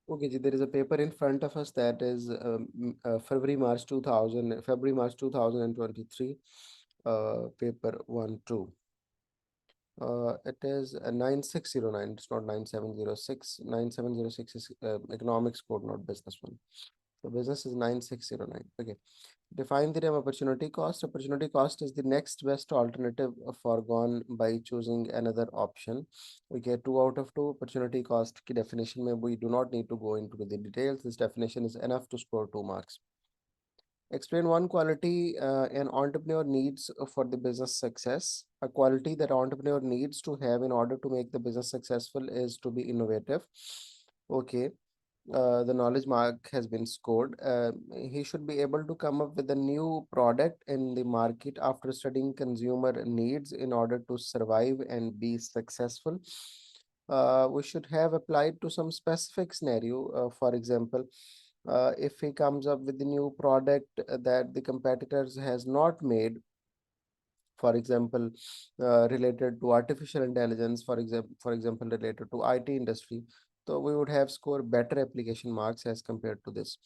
Okay, ji, there is a paper in front of us that is February March 2023, paper 1 2. It is 9609. It's not 9706. 9706 is economics code, not business one. So business is 9609. Okay. Define the term opportunity cost. Opportunity cost is the next best alternative foregone by choosing another option. Okay, 2 out of 2 opportunity cost ki definition mein we do not need to go into the details. This definition is enough to score 2 marks. Explain one quality an entrepreneur needs for the business success. A quality that entrepreneur needs to have in order to make the business successful is to be innovative. Okay, the knowledge mark has been scored. He should be able to come up with a new product in the market after studying consumer needs in order to survive and be successful. We should have applied to some specific scenario. For example, if he comes up with a new product that the competitors has not made, for example, related to artificial intelligence, for example, related to IT industry, so we would have scored better application marks as compared to this.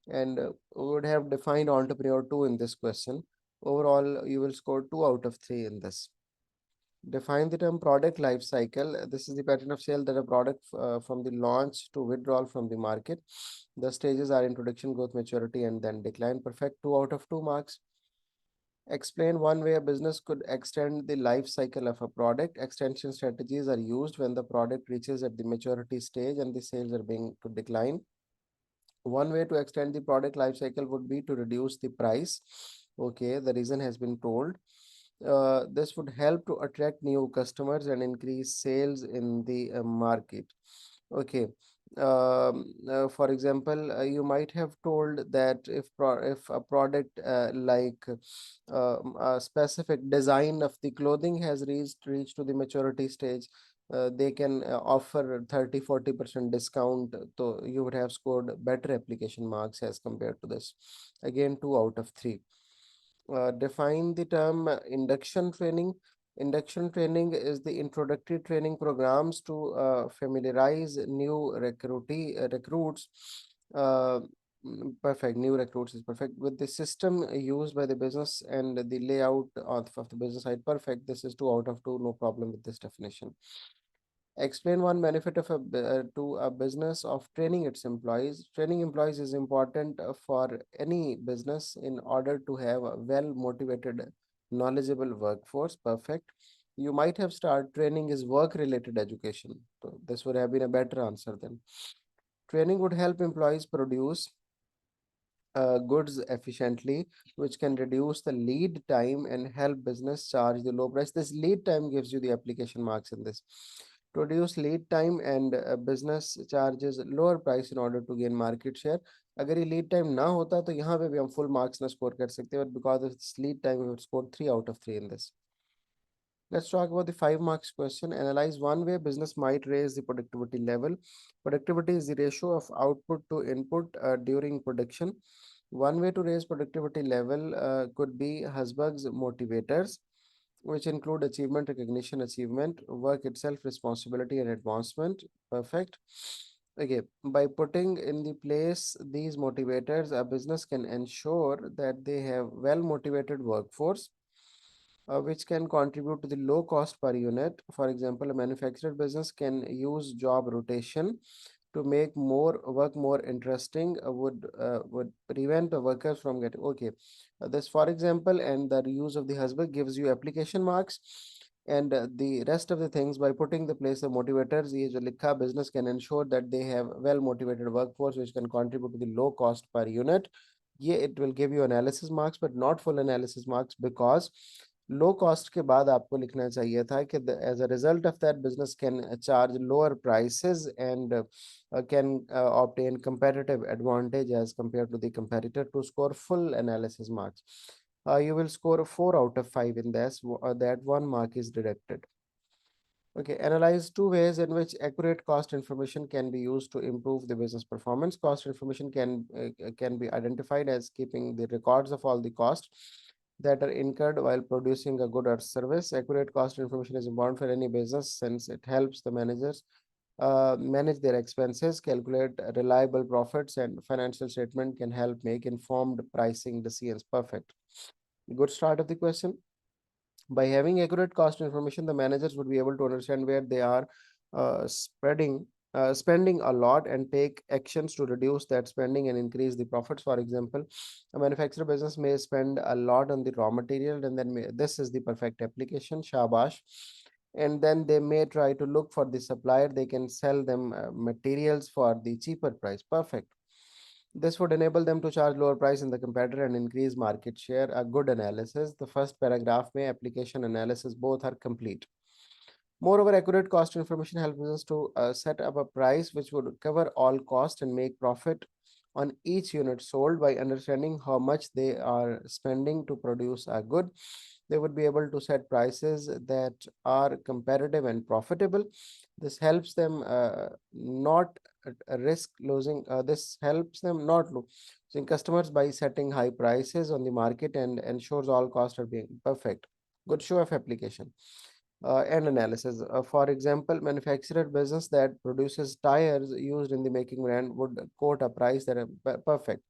And we would have defined entrepreneur 2 in this question. Overall, you will score 2 out of 3 in this. Define the term product life cycle. This is the pattern of sale that a product from the launch to withdrawal from the market. The stages are introduction, growth, maturity, and then decline. Perfect. 2 out of 2 marks. Explain one way a business could extend the life cycle of a product. Extension strategies are used when the product reaches at the maturity stage and the sales are being to decline. One way to extend the product life cycle would be to reduce the price. Okay, the reason has been told. This would help to attract new customers and increase sales in the market. Okay. For example, you might have told that if a product a specific design of the clothing has reached to the maturity stage, they can offer 30-40% discount, so you would have scored better application marks as compared to this. Again, 2 out of 3. Define the term induction training. Induction training is the introductory training programs to familiarize new recruits. Uh, Perfect. New recruits is perfect with the system used by the business and the layout of the business side. Perfect. This is 2 out of 2. No problem with this definition. Explain one benefit of to a business of training its employees. Training employees is important for any business in order to have a well motivated, knowledgeable workforce. Perfect. You might have started training is work related education. So this would have been a better answer then. Training would help employees produce goods efficiently, which can reduce the lead time and help business charge the low price. This lead time gives you the application marks in this. To reduce lead time and business charges lower price in order to gain market share. अगर ये lead time ना होता तो यहाँ पे भी हम full marks ना score कर सकते हैं, but because of this lead time we would score 3 out of 3 in this. Let's talk about the 5 marks question. Analyze one way business might raise the productivity level. Productivity is the ratio of output to input during production. One way to raise productivity level could be Hasbag's motivators, which include achievement, recognition, achievement, work itself, responsibility, and advancement. Perfect. Okay, by putting in the place these motivators, a business can ensure that they have well motivated workforce which can contribute to the low cost per unit. For example, a manufacturer business can use job rotation to make more work more interesting, would prevent the workers from getting okay. This, for example, and the use of the husband gives you application marks. And the rest of the things by putting the place of motivators, ye jo likha business can ensure that they have well motivated workforce which can contribute to the low cost per unit. Yeah, it will give you analysis marks, but not full analysis marks because low cost के बाद आपको लिखना चाहिए था कि as a result of that business can charge lower prices and can obtain competitive advantage as compared to the competitor to score full analysis marks. You will score 4 out of 5 in this. That 1 mark is deducted. Okay, analyze 2 ways in which accurate cost information can be used to improve the business performance. Cost information can be identified as keeping the records of all the costs that are incurred while producing a good or service. Accurate cost information is important for any business since it helps the managers manage their expenses, calculate reliable profits, and financial statement can help make informed pricing decisions. Perfect. Good start of the question. By having accurate cost information, the managers would be able to understand where they are spending a lot and take actions to reduce that spending and increase the profits. For example, a manufacturer business may spend a lot on the raw material, and then this is the perfect application. Shabash. And then they may try to look for the supplier. They can sell them materials for the cheaper price. Perfect. This would enable them to charge lower price in the competitor and increase market share. A good analysis. The first paragraph may application analysis both are complete. Moreover, accurate cost information helps us to set up a price which would cover all cost and make profit on each unit sold. By understanding how much they are spending to produce a good, they would be able to set prices that are competitive and profitable. This helps them not risk losing. This helps them not losing customers by setting high prices on the market and ensures all costs are being perfect. Good show of application and analysis. For example, manufacturer business that produces tires used in the making brand would quote a price that are perfect.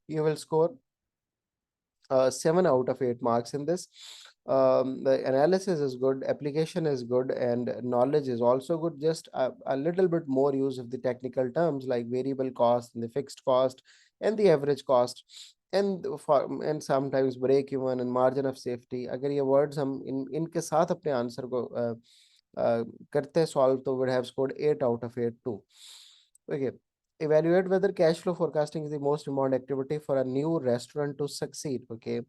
You will score 7 out of 8 marks in this. The analysis is good, application is good, and knowledge is also good. Just a little bit more use of the technical terms like variable cost and the fixed cost and the average cost and sometimes break even and margin of safety. अगर ये words हम इनके साथ अपने answer को करते solve तो would have scored 8 out of 8 too. Okay. Evaluate whether cash flow forecasting is the most important activity for a new restaurant to succeed. Okay.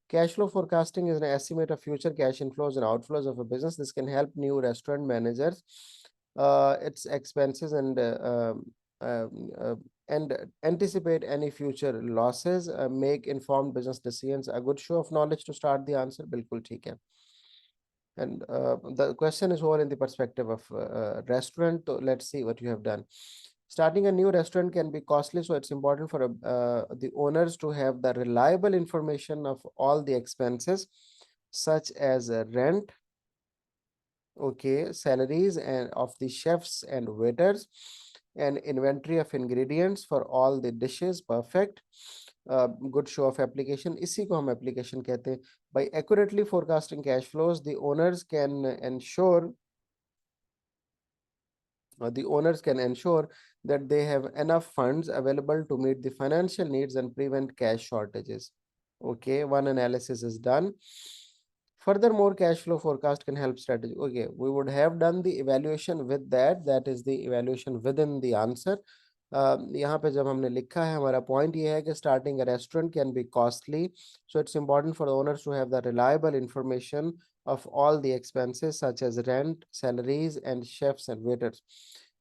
Cash flow forecasting is an estimate of future cash inflows and outflows of a business. This can help new restaurant managers its expenses and anticipate any future losses, make informed business decisions. A good show of knowledge to start the answer. बिल्कुल ठीक है. And the question is all in the perspective of restaurant. So let's see what you have done. Starting a new restaurant can be costly, so it's important for the owners to have the reliable information of all the expenses, such as rent, okay, salaries and of the chefs and waiters, and inventory of ingredients for all the dishes. Perfect. Good show of application. इसी को हम application कहते हैं. By accurately forecasting cash flows, the owners can ensure that they have enough funds available to meet the financial needs and prevent cash shortages. Okay, one analysis is done. Furthermore, cash flow forecast can help strategy. Okay, we would have done the evaluation with that. That is the evaluation within the answer. यहाँ पे जब हमने लिखा है हमारा point ये है कि starting a restaurant can be costly, so it's important for the owners to have the reliable information of all the expenses such as rent, salaries, and chefs and waiters.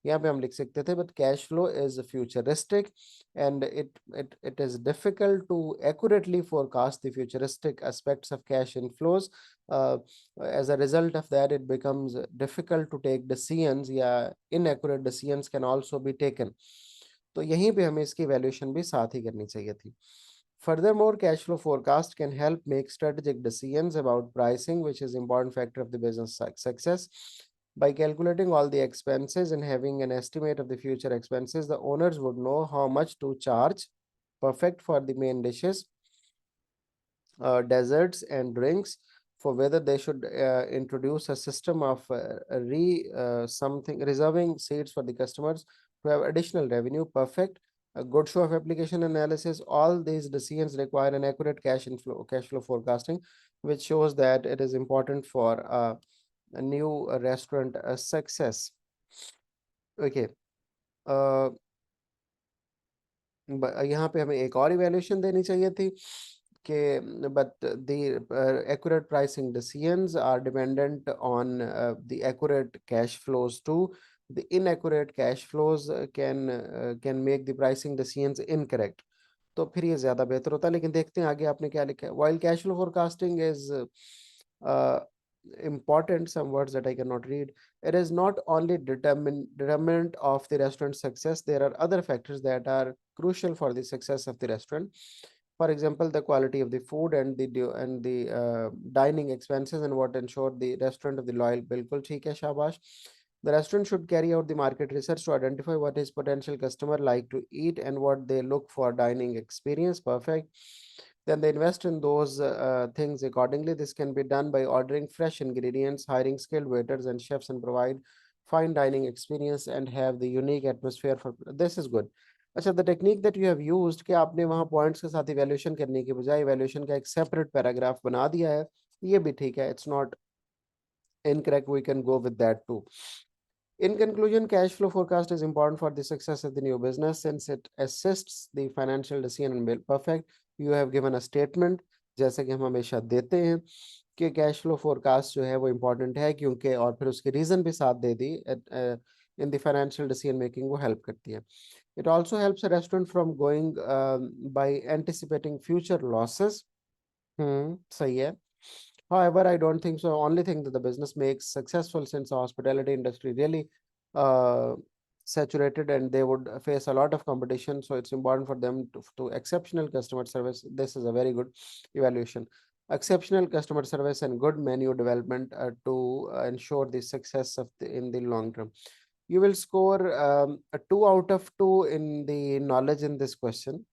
यहाँ पे हम लिख सकते थे, but cash flow is futuristic and it is difficult to accurately forecast the futuristic aspects of cash inflows. uh, as a result of that, it becomes difficult to take decisions. या inaccurate decisions can also be taken. तो यहीं पे हमें इसकी valuation भी साथ ही करनी चाहिए थी. Furthermore, cash flow forecast can help make strategic decisions about pricing, which is important factor of the business success. By calculating all the expenses and having an estimate of the future expenses, the owners would know how much to charge. Perfect for the main dishes, desserts and drinks, for whether they should introduce a system of something reserving seats for the customers to have additional revenue. Perfect. A good show of application analysis. All these decisions require an accurate cash flow forecasting, which shows that it is important for a new restaurant success. Okay. यहाँ पे हमें एक और evaluation देनी चाहिए थी कि but the accurate pricing decisions are dependent on the accurate cash flows too. The inaccurate cash flows can make the pricing decisions incorrect. तो फिर ये ज्यादा बेहतर होता है. लेकिन देखते हैं आगे आपने क्या लिखा है. While cash flow forecasting is important, some words that I cannot read, it is not only determinant of the restaurant success. There are other factors that are crucial for the success of the restaurant. For example, the quality of the food and the dining expenses and what ensure the restaurant of the loyal. बिल्कुल ठीक है, शाबाश. The restaurant should carry out the market research to identify what his potential customer like to eat and what they look for dining experience. Perfect. Then they invest in those things accordingly. This can be done by ordering fresh ingredients, hiring skilled waiters and chefs, and provide fine dining experience and have the unique atmosphere for this is good. अच्छा, the technique that you have used कि आपने वहाँ points के साथ evaluation करने के बजाय evaluation का एक सेपरेट पैराग्राफ बना दिया है, ये भी ठीक है. It's not incorrect. We can go with that too. In conclusion, cash flow forecast is important for the success of the new business since it assists the financial decision and build. Perfect. You have given a statement, जैसे कि हम हमेशा देते हैं कि cash flow forecast जो है वो इम्पोर्टेंट है क्योंकि और फिर उसके रीजन भी साथ दे दी in the financial decision making वो हेल्प करती है. It also helps a restaurant from going by anticipating future losses. सही है. However, I don't think so. Only thing that the business makes successful since the hospitality industry really uh, saturated and they would face a lot of competition. So it's important for them to exceptional customer service. This is a very good evaluation. Exceptional customer service and good menu development to ensure the success of in the long term. You will score a 2 out of 2 in the knowledge in this question.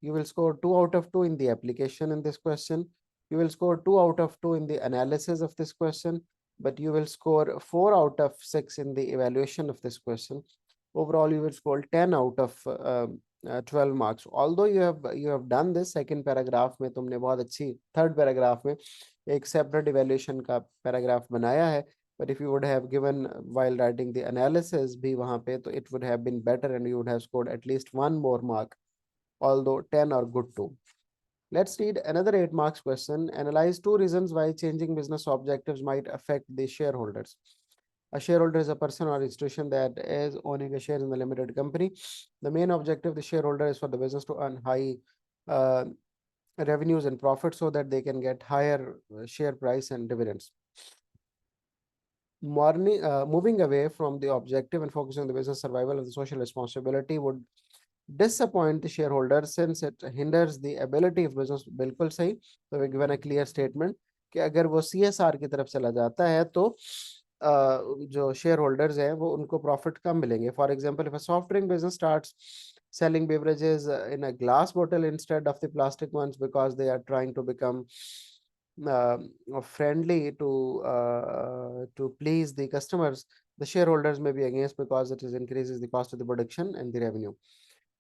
You will score 2 out of 2 in the application in this question. You will score 2 out of 2 in the analysis of this question, but you will score 4 out of 6 in the evaluation of this question. Overall, you will score 10 out of 12 marks. Although you have done this second paragraph में तुमने बहुत अच्छी third paragraph में एक separate evaluation का paragraph बनाया है, but if you would have given while writing the analysis भी वहाँ पे तो it would have been better and you would have scored at least one more mark, although 10 are good too. Let's read another 8 marks question. Analyze 2 reasons why changing business objectives might affect the shareholders. A shareholder is a person or institution that is owning a share in the limited company. The main objective of the shareholder is for the business to earn high uh, revenues and profits so that they can get higher share price and dividends. Moving away from the objective and focusing on the business survival of the social responsibility would disappoint the shareholder since it hinders the ability of business. बिल्कुल सही. So we given a clear statement कि अगर वो CSR की तरफ चला जाता है तो जो शेयर होल्डर्स हैं वो उनको प्रॉफिट कम मिलेंगे. For example, if a soft drink business starts selling beverages in a glass bottle instead of the plastic ones because they are trying to become uh, friendly to please the customers, the shareholders may be against because it is increases the cost of the production and the revenue.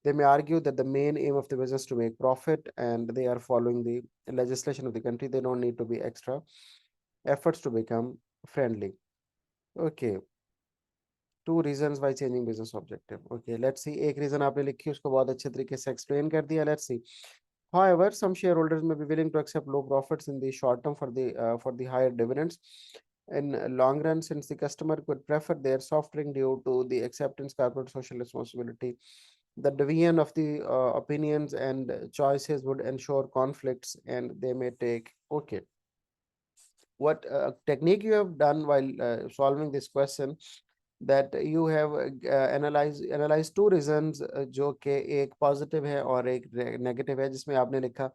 They may argue that the main aim of the business to make profit and they are following the legislation of the country. They don't need to be extra efforts to become friendly. Okay. 2 reasons why changing business objective. Okay, let's see. एक reason आपने लिखी उसको बहुत अच्छे तरीके से explain कर दिया. Let's see. However, some shareholders may be willing to accept low profits in the short term for the higher dividends. In long run, since the customer could prefer their soft drink due to the acceptance corporate social responsibility, the division of the opinions and choices would ensure conflicts and they may take. Okay, what technique you have done while solving this question, that you have analyzed 2 reasons जो कि एक positive है और एक negative है, जिसमें आपने लिखा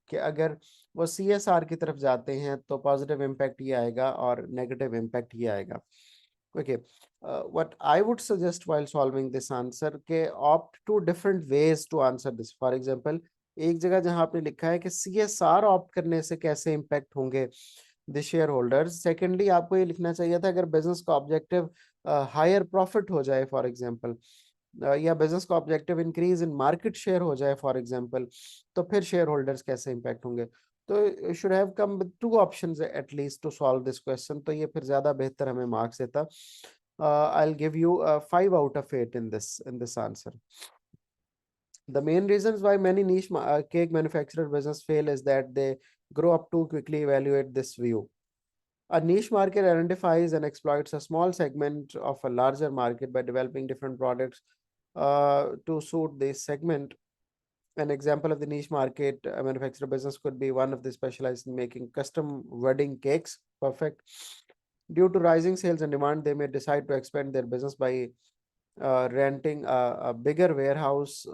कि अगर वो CSR की तरफ जाते हैं तो पॉजिटिव इम्पैक्ट ये आएगा और नेगेटिव इम्पैक्ट ये आएगा. Okay, what I would suggest while solving this answer के opt to different ways to answer this. For example, एक जगह जहां आपने लिखा है कि CSR ऑप्ट करने से कैसे इम्पैक्ट होंगे द शेयर होल्डर्स. सेकेंडली, आपको ये लिखना चाहिए था अगर बिजनेस का ऑब्जेक्टिव हायर प्रॉफिट हो जाए फॉर एग्जांपल, या बिजनेस का objective increase in market share हो जाए फॉर एग्जांपल, तो फिर शेयर होल्डर्स कैसे इम्पैक्ट होंगे. तो should have come with 2 options at least to solve this question, तो ये फिर ज्यादा बेहतर हमें मार्क्स देता. I will give you 5 out of 8 in this answer. The main reasons why many niche cake manufacturer business fail is that they grow up too quickly. Evaluate this view. A niche market identifies and exploits a small segment of a larger market by developing different products to suit this segment. An example of the niche market manufacturer business could be one of the specialized in making custom wedding cakes. Perfect. Due to rising sales and demand, they may decide to expand their business by renting a bigger warehouse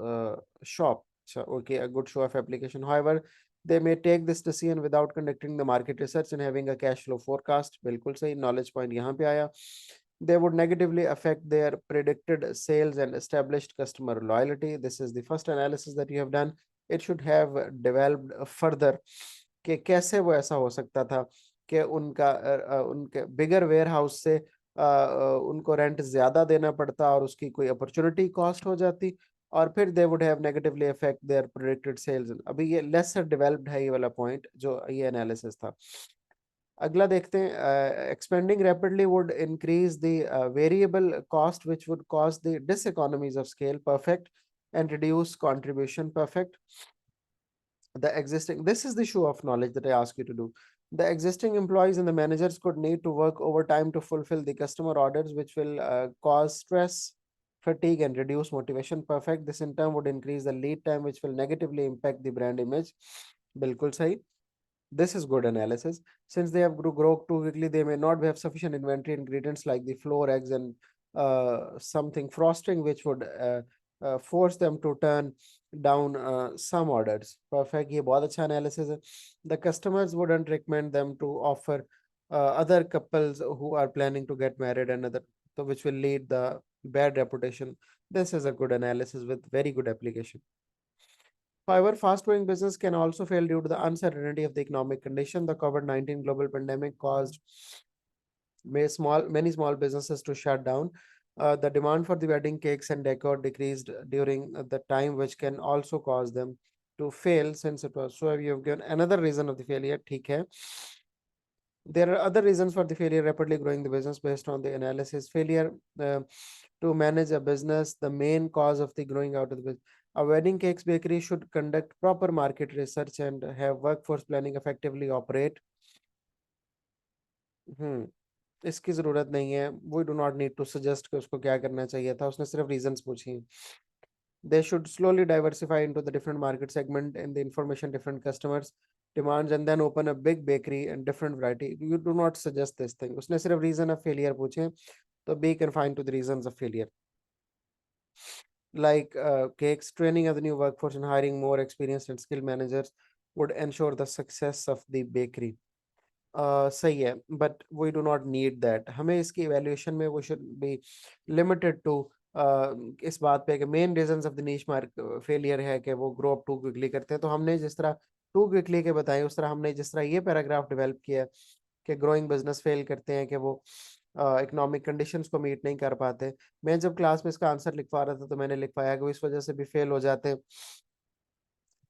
shop. So, okay, a good show of application. However, they may take this decision without conducting the market research and having a cash flow forecast. बिल्कुल सही. Knowledge point यहाँ पे आया. They would negatively affect their predicted sales and established customer loyalty. This is the first analysis that you have done. It should have developed further कि कैसे वो ऐसा हो सकता था कि उनके बिगर वेयर हाउस से उनको रेंट ज्यादा देना पड़ता और उसकी कोई अपॉर्चुनिटी कॉस्ट हो जाती और फिर they would have negatively affect their predicted sales. अभी ये लेसर डेवलप्ड है ये वाला पॉइंट जो ये एनालिसिस था। अगला देखते हैं, expanding rapidly would increase the variable cost which would cause the diseconomies of scale, perfect, and reduce contribution, perfect. The existing, this is the show of knowledge that I ask you to do. The existing employees and the managers could need to work overtime to fulfill the customer orders, which will cause stress, fatigue, and reduce motivation, perfect. This in turn would increase the lead time, which will negatively impact the brand image, बिल्कुल सही. This is good analysis. Since they have grown too quickly, they may not have sufficient inventory ingredients like the flour, eggs, and something frosting, which would force them to turn down some orders. Perfect. ये बहुत अच्छा analysis है. The customers wouldn't recommend them to offer other couples who are planning to get married and other, so which will lead the bad reputation. This is a good analysis with very good application. However, fast-growing business can also fail due to the uncertainty of the economic condition. The COVID-19 global pandemic caused many small businesses to shut down. The demand for the wedding cakes and decor decreased during the time, which can also cause them to fail since it was. So you have given another reason of the failure. ठीक है. There are other reasons for the failure rapidly growing the business based on the analysis. Failure to manage a business, the main cause of the growing out of the business. A wedding cakes bakery should conduct proper market research and have workforce planning effectively operate. इसकी जरूरत नहीं है. We do not need to suggest कि उसको क्या करना चाहिए था. उसने सिर्फ reasons पूछी. They should slowly diversify into the different market segment and the information different customers demands and then open a big bakery and different variety. You do not suggest this thing. उसने सिर्फ reason of failure पूछे, तो be confined to the reasons of failure. Like cakes, training of the new workforce and hiring more experienced and skilled managers would ensure the success of the bakery. सही है, but we do not need that. हमें इसकी evaluation में we should be limited to इस बात पे कि main reasons of the niche market failure है कि वो ग्रो अप टू क्विकली करते हैं. तो हमने जिस तरह टू क्विकली के बताए, उस तरह हमने जिस तरह ये पैराग्राफ डेवलप किया कि ग्रोइंग बिजनेस फेल करते हैं कि वो इकोनॉमिक कंडीशंस को मीट नहीं कर पाते. मैं जब क्लास में इसका आंसर लिखवा रहा था तो मैंने लिखवाया कि वो इस वजह से भी फेल हो जाते हैं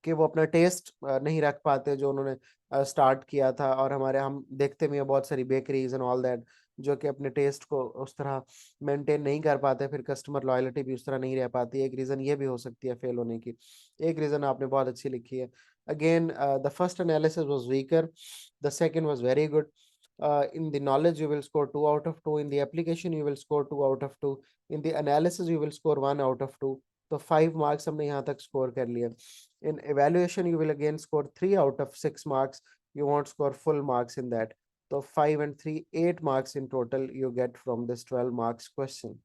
कि वो अपना टेस्ट नहीं रख पाते जो उन्होंने स्टार्ट किया था. और हमारे हम देखते भी हैं बहुत सारी बेकरीज एंड ऑल दैट जो कि अपने टेस्ट को उस तरह मेंटेन नहीं कर पाते, फिर कस्टमर लॉयल्टी भी उस तरह नहीं रह पाती. एक रीज़न ये भी हो सकती है फेल होने की. एक रीज़न आपने बहुत अच्छी लिखी है. Again the first analysis was weaker, the second was very good. In the knowledge you will score 2 out of 2, in the application you will score 2 out of 2, in the analysis you will score 1 out of 2. तो 5 marks हमने यहाँ तक score कर लिया. In evaluation you will again score 3 out of 6 marks. You won't score full marks in that. So 5 and 3, 8 marks in total you get from this 12 marks question.